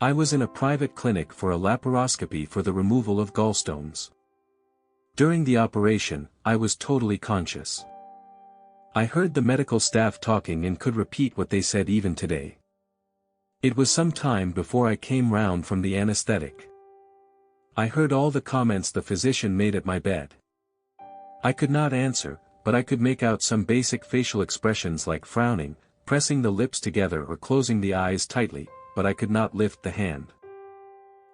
I was in a private clinic for a laparoscopy for the removal of gallstones. During the operation, I was totally conscious. I heard the medical staff talking and could repeat what they said even today. It was some time before I came round from the anesthetic. I heard all the comments the physician made at my bed. I could not answer, but I could make out some basic facial expressions like frowning, pressing the lips together or closing the eyes tightly, but I could not lift the hand.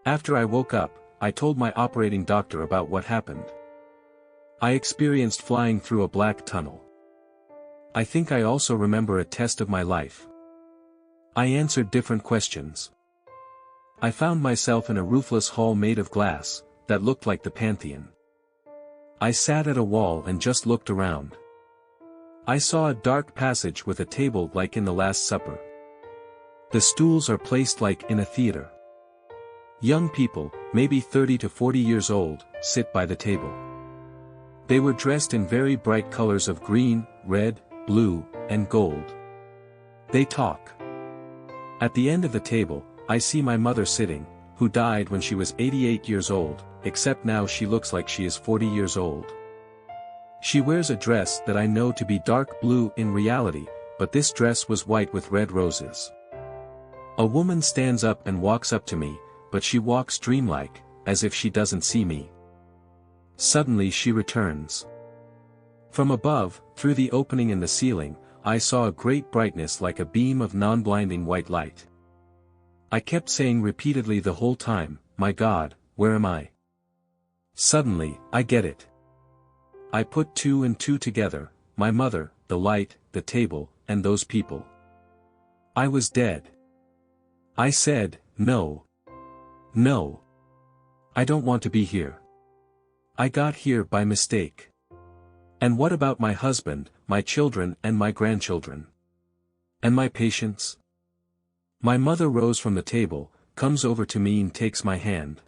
After I woke up, I told my operating doctor about what happened. I experienced flying through a black tunnel. I think I also remember a test of my life. I answered different questions. I found myself in a roofless hall made of glass, that looked like the Pantheon. I sat at a wall and just looked around. I saw a dark passage with a table like in the Last Supper. The stools are placed like in a theater. Young people, maybe 30 to 40 years old, sit by the table. They were dressed in very bright colors of green, red, blue, and gold. They talk. At the end of the table, I see my mother sitting, who died when she was 88 years old, except now she looks like she is 40 years old. She wears a dress that I know to be dark blue in reality, but this dress was white with red roses. A woman stands up and walks up to me, but she walks dreamlike, as if she doesn't see me. Suddenly she returns. From above, through the opening in the ceiling, I saw a great brightness like a beam of non-blinding white light. I kept saying repeatedly the whole time, "My God, where am I?" Suddenly, I get it. I put two and two together, my mother, the light, the table, and those people. I was dead. I said, "No. No. I don't want to be here. I got here by mistake. And what about my husband, my children and my grandchildren? And my patients?" My mother rose from the table, comes over to me and takes my hand.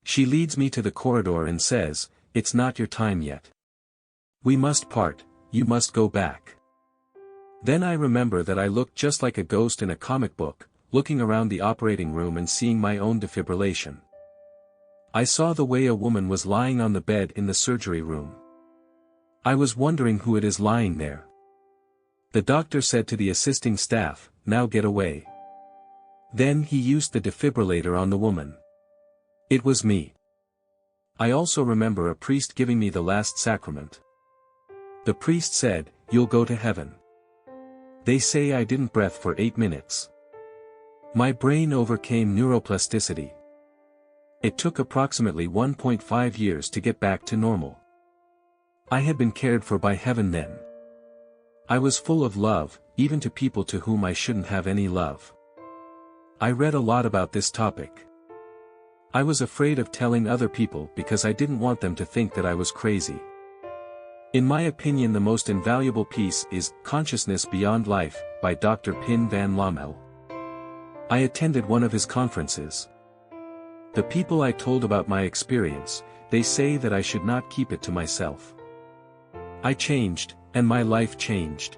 She leads me to the corridor and says, "It's not your time yet. We must part, you must go back." Then I remember that I looked just like a ghost in a comic book, looking around the operating room and seeing my own defibrillation. I saw the way a woman was lying on the bed in the surgery room. I was wondering who it is lying there. The doctor said to the assisting staff, "Now get away." Then he used the defibrillator on the woman. It was me. I also remember a priest giving me the last sacrament. The priest said, "You'll go to heaven." They say I didn't breathe for 8 minutes. My brain overcame neuroplasticity. It took approximately 1.5 years to get back to normal. I had been cared for by heaven then. I was full of love, even to people to whom I shouldn't have any love. I read a lot about this topic. I was afraid of telling other people because I didn't want them to think that I was crazy. In my opinion, the most invaluable piece is Consciousness Beyond Life, by Dr. Pin van Lommel. I attended one of his conferences. The people I told about my experience, they say that I should not keep it to myself. I changed, and my life changed.